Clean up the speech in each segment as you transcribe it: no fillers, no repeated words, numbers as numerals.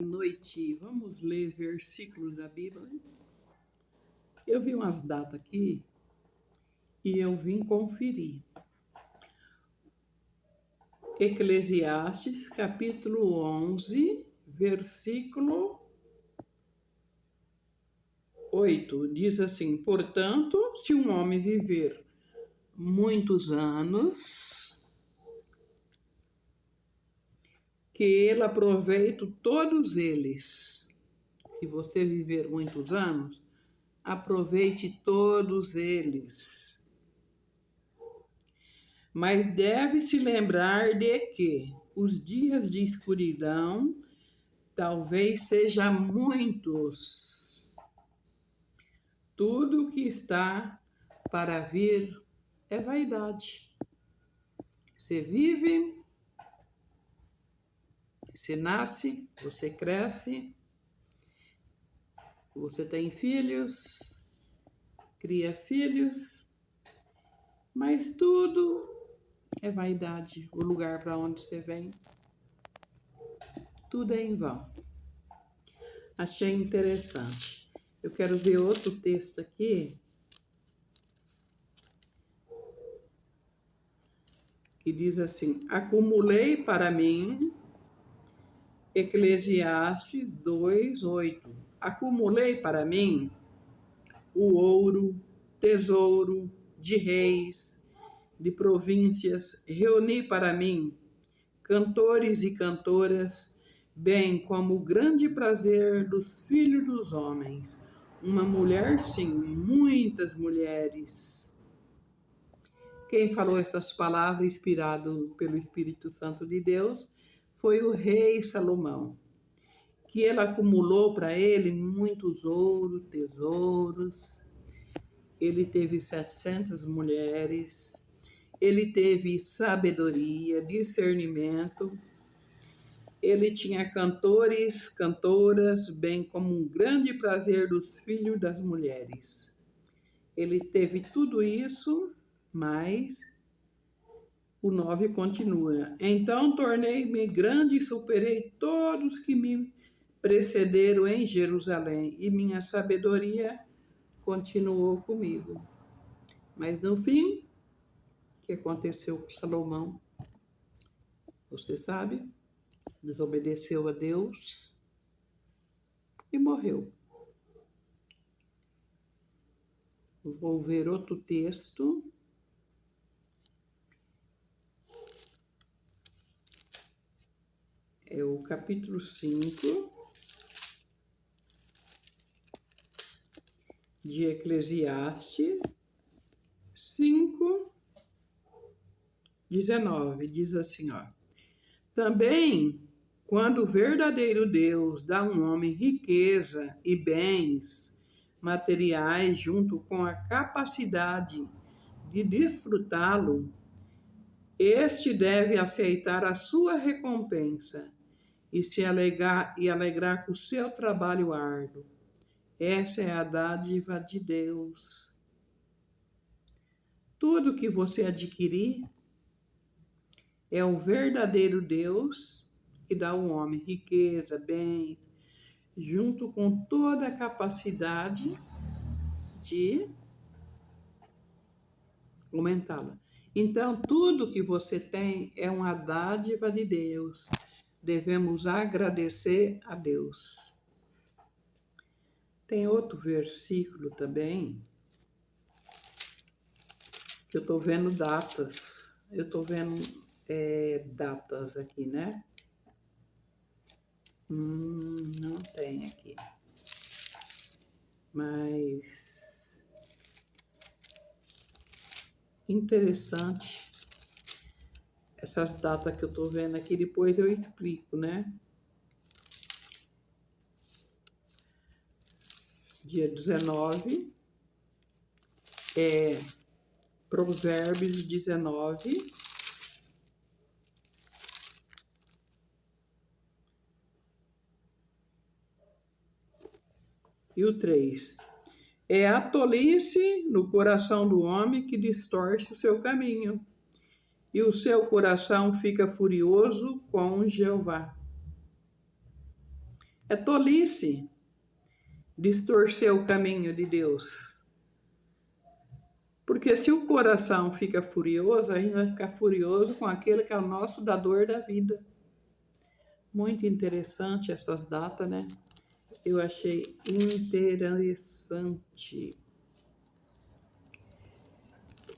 Noite, vamos ler versículos da Bíblia. Eu vi umas datas aqui e eu vim conferir. Eclesiastes, capítulo 11, versículo 8, diz assim: Portanto, se um homem viver muitos anos, que ele aproveite todos eles. Se você viver muitos anos, aproveite todos eles. Mas deve se lembrar de que os dias de escuridão talvez sejam muitos. Tudo que está para vir é vaidade. Você vive, você nasce, você cresce, você tem filhos, cria filhos, mas tudo é vaidade. O lugar para onde você vem, tudo é em vão. Achei interessante. Eu quero ver outro texto aqui, que diz assim: acumulei para mim, Eclesiastes 2:8. Acumulei para mim o ouro, tesouro de reis, de províncias, reuni para mim cantores e cantoras, bem como o grande prazer dos filhos dos homens. Uma mulher, sim, muitas mulheres. Quem falou essas palavras, inspirado pelo Espírito Santo de Deus, foi o rei Salomão, que ele acumulou para ele muitos ouros, tesouros. Ele teve 700 mulheres, ele teve sabedoria, discernimento, ele tinha cantores, cantoras, bem como um grande prazer dos filhos das mulheres. Ele teve tudo isso, mas o 9 continua. Então tornei-me grande e superei todos que me precederam em Jerusalém, e minha sabedoria continuou comigo. Mas no fim, o que aconteceu com Salomão? Você sabe? Desobedeceu a Deus e morreu. Vou ver outro texto. É o capítulo 5 de Eclesiastes 5:19. Diz assim, ó: Também, quando o verdadeiro Deus dá a um homem riqueza e bens materiais junto com a capacidade de desfrutá-lo, este deve aceitar a sua recompensa e se alegrar com o seu trabalho árduo. Essa é a dádiva de Deus. Tudo que você adquirir é o verdadeiro Deus que dá ao homem riqueza, bens, junto com toda a capacidade de aumentá-la. Então, tudo que você tem é uma dádiva de Deus. Devemos agradecer a Deus. Tem outro versículo também, que eu estou vendo datas. Eu estou vendo datas aqui, né? Não tem aqui. Mas interessante essas datas que eu estou vendo aqui, depois eu explico, né? Dia 19 é Provérbios 19. E o 3. É a tolice no coração do homem que distorce o seu caminho, e o seu coração fica furioso com Jeová. É tolice distorcer o caminho de Deus. Porque se o coração fica furioso, a gente vai ficar furioso com aquele que é o nosso dador da vida. Muito interessante essas datas, né? Eu achei interessante.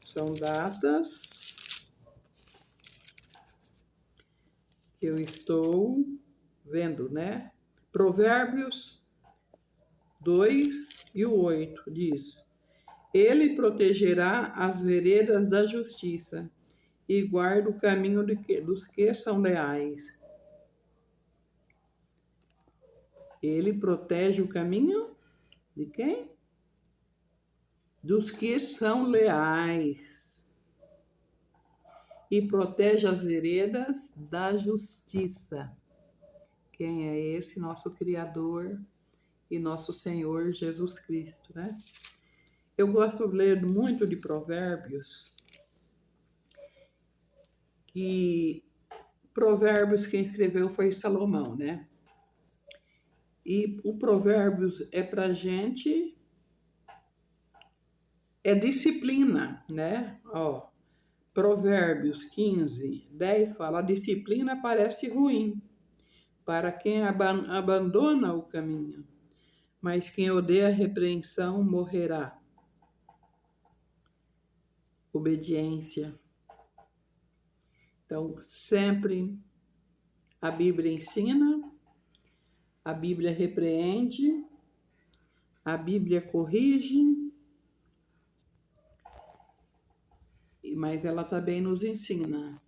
São datas que eu estou vendo, né? Provérbios 2 e o 8 diz: Ele protegerá as veredas da justiça e guarda o caminho dos que são leais. Ele protege o caminho de quem? Dos que são leais. E protege as veredas da justiça. Quem é esse? Nosso Criador e nosso Senhor Jesus Cristo, né? Eu gosto de ler muito de Provérbios, que Provérbios quem escreveu foi Salomão, né? E o Provérbios é pra gente, é disciplina, né? Ó, Provérbios 15:10 fala: a disciplina parece ruim para quem abandona o caminho, mas quem odeia a repreensão morrerá. Obediência. Então, sempre a Bíblia ensina, a Bíblia repreende, a Bíblia corrige, mas ela também nos ensina.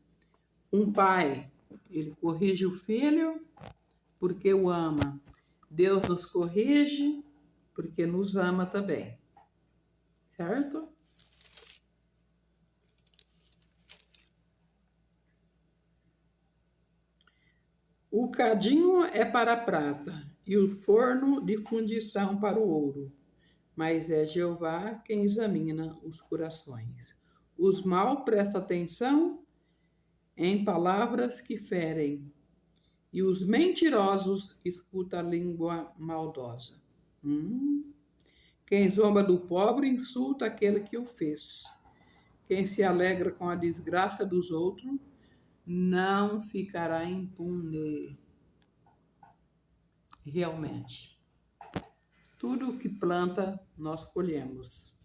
Um pai, ele corrige o filho porque o ama. Deus nos corrige porque nos ama também. Certo? O cadinho é para a prata e o forno de fundição para o ouro. Mas é Jeová quem examina os corações. Os maus prestam atenção em palavras que ferem, e os mentirosos escutam a língua maldosa. Quem zomba do pobre insulta aquele que o fez. Quem se alegra com a desgraça dos outros não ficará impune. Realmente, tudo o que planta, nós colhemos.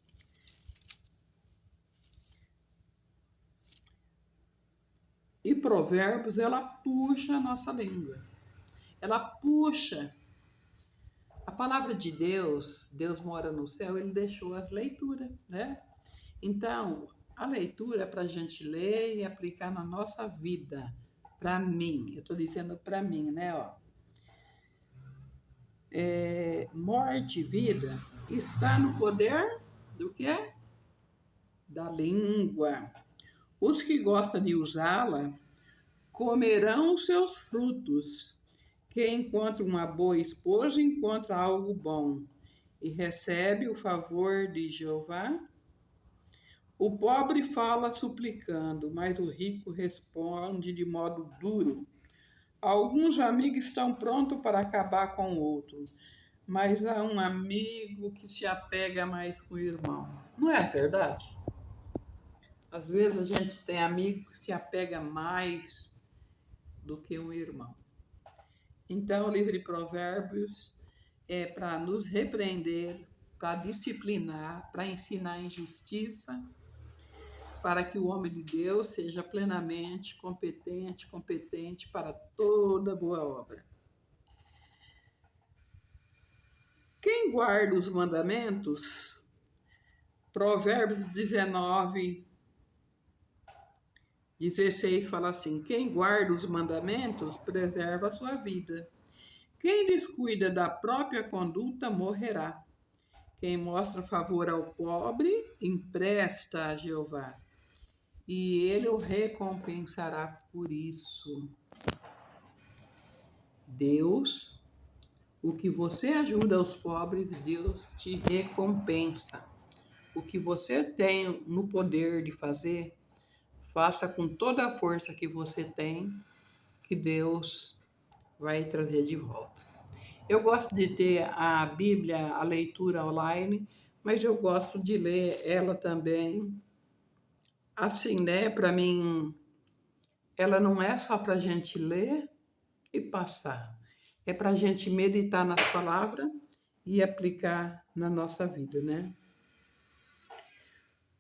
E Provérbios, ela puxa a nossa língua. Ela puxa. A palavra de Deus, Deus mora no céu, ele deixou as leituras, né? Então, a leitura é para a gente ler e aplicar na nossa vida. Para mim, eu estou dizendo para mim, né? Ó. Morte e vida está no poder do que é? Da língua. Os que gostam de usá-la comerão os seus frutos. Quem encontra uma boa esposa encontra algo bom e recebe o favor de Jeová. O pobre fala suplicando, mas o rico responde de modo duro. Alguns amigos estão prontos para acabar com o outro, mas há um amigo que se apega mais com o irmão. Não é verdade? Às vezes a gente tem amigos que se apega mais do que um irmão. Então, o livro de Provérbios é para nos repreender, para disciplinar, para ensinar em justiça, para que o homem de Deus seja plenamente competente para toda boa obra. Quem guarda os mandamentos, Provérbios 19:16 fala assim: quem guarda os mandamentos preserva a sua vida. Quem descuida da própria conduta morrerá. Quem mostra favor ao pobre empresta a Jeová, e ele o recompensará por isso. Deus, o que você ajuda aos pobres, Deus te recompensa. O que você tem no poder de fazer, faça com toda a força que você tem, que Deus vai trazer de volta. Eu gosto de ter a Bíblia, a leitura online, mas eu gosto de ler ela também. Assim, né? Para mim, ela não é só para a gente ler e passar. É para a gente meditar nas palavras e aplicar na nossa vida, né?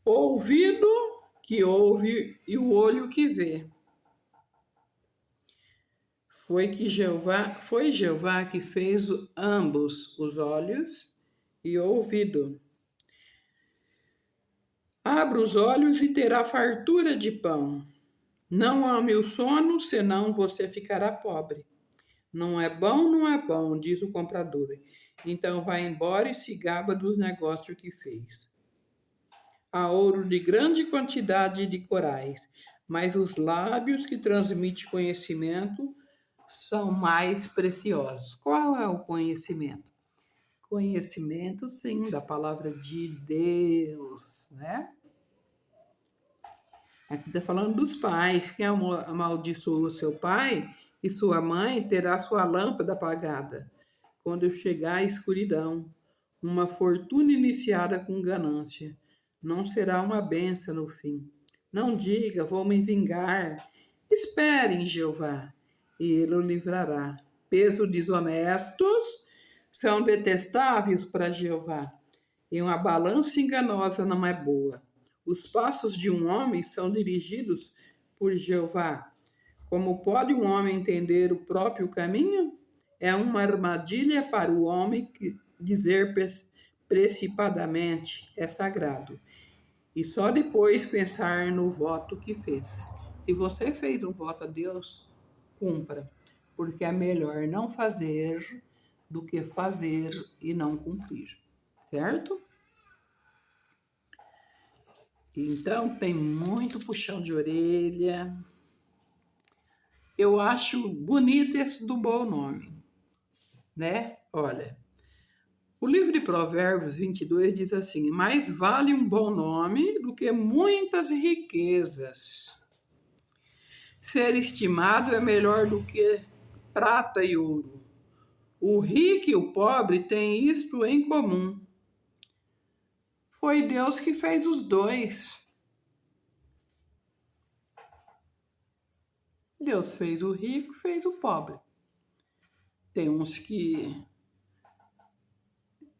O ouvido que ouve e o olho que vê. Foi Jeová que fez ambos os olhos e o ouvido. Abra os olhos e terá fartura de pão. Não ame o sono, senão você ficará pobre. Não é bom, diz o comprador. Então vai embora e se gaba dos negócios que fez. Há ouro de grande quantidade de corais, mas os lábios que transmitem conhecimento são mais preciosos. Qual é o conhecimento? Conhecimento, sim, da palavra de Deus, né? Aqui está falando dos pais. Quem amaldiçoa seu pai e sua mãe terá sua lâmpada apagada quando chegar a escuridão. Uma fortuna iniciada com ganância não será uma benção no fim. Não diga, vou me vingar. Espere em Jeová e ele o livrará. Peso desonestos são detestáveis para Jeová e uma balança enganosa não é boa. Os passos de um homem são dirigidos por Jeová. Como pode um homem entender o próprio caminho? É uma armadilha para o homem que dizer precipisadamente é sagrado. E só depois pensar no voto que fez. Se você fez um voto a Deus, cumpra, porque é melhor não fazer do que fazer e não cumprir, certo? Então tem muito puxão de orelha. Eu acho bonito esse do bom nome, né? Olha, o livro de Provérbios 22 diz assim: mais vale um bom nome do que muitas riquezas. Ser estimado é melhor do que prata e ouro. O rico e o pobre têm isto em comum. Foi Deus que fez os dois. Deus fez o rico, fez o pobre. Tem uns que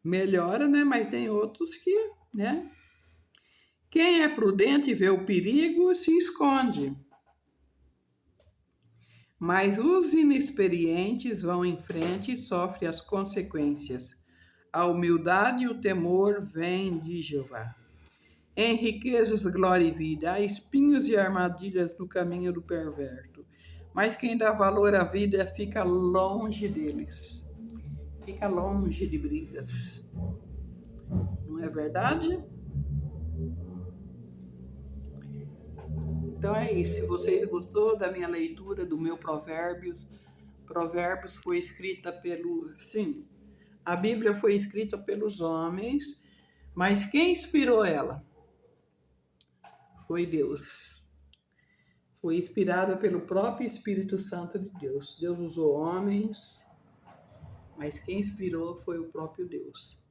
melhora, né? Mas tem outros que, né? Quem é prudente e vê o perigo se esconde. Mas os inexperientes vão em frente e sofrem as consequências. A humildade e o temor vêm de Jeová. Em riquezas, glória e vida, há espinhos e armadilhas no caminho do perverso. Mas quem dá valor à vida fica longe deles. Fica longe de brigas. Não é verdade? Então é isso. Se você gostou da minha leitura do meu Provérbios, Provérbios foi escrita sim, a Bíblia foi escrita pelos homens, mas quem inspirou ela? Foi Deus. Foi inspirada pelo próprio Espírito Santo de Deus. Deus usou homens, mas quem inspirou foi o próprio Deus.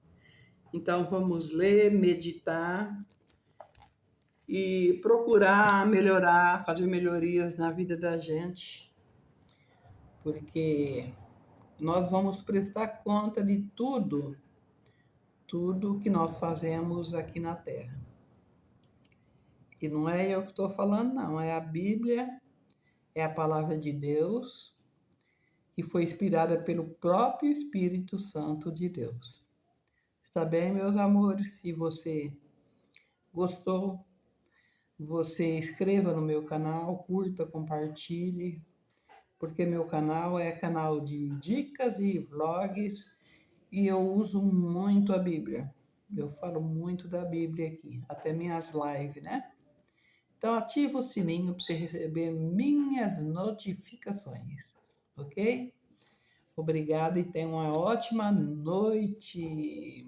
Então vamos ler, meditar e procurar melhorar, fazer melhorias na vida da gente, porque nós vamos prestar conta de tudo que nós fazemos aqui na Terra. E não é eu que estou falando, não, é a Bíblia, é a palavra de Deus, que foi inspirada pelo próprio Espírito Santo de Deus. Está bem, meus amores? Se você gostou, você inscreva no meu canal, curta, compartilhe, porque meu canal é canal de dicas e vlogs e eu uso muito a Bíblia. Eu falo muito da Bíblia aqui, até minhas lives, né? Então ativa o sininho para você receber minhas notificações, ok? Obrigada e tenha uma ótima noite.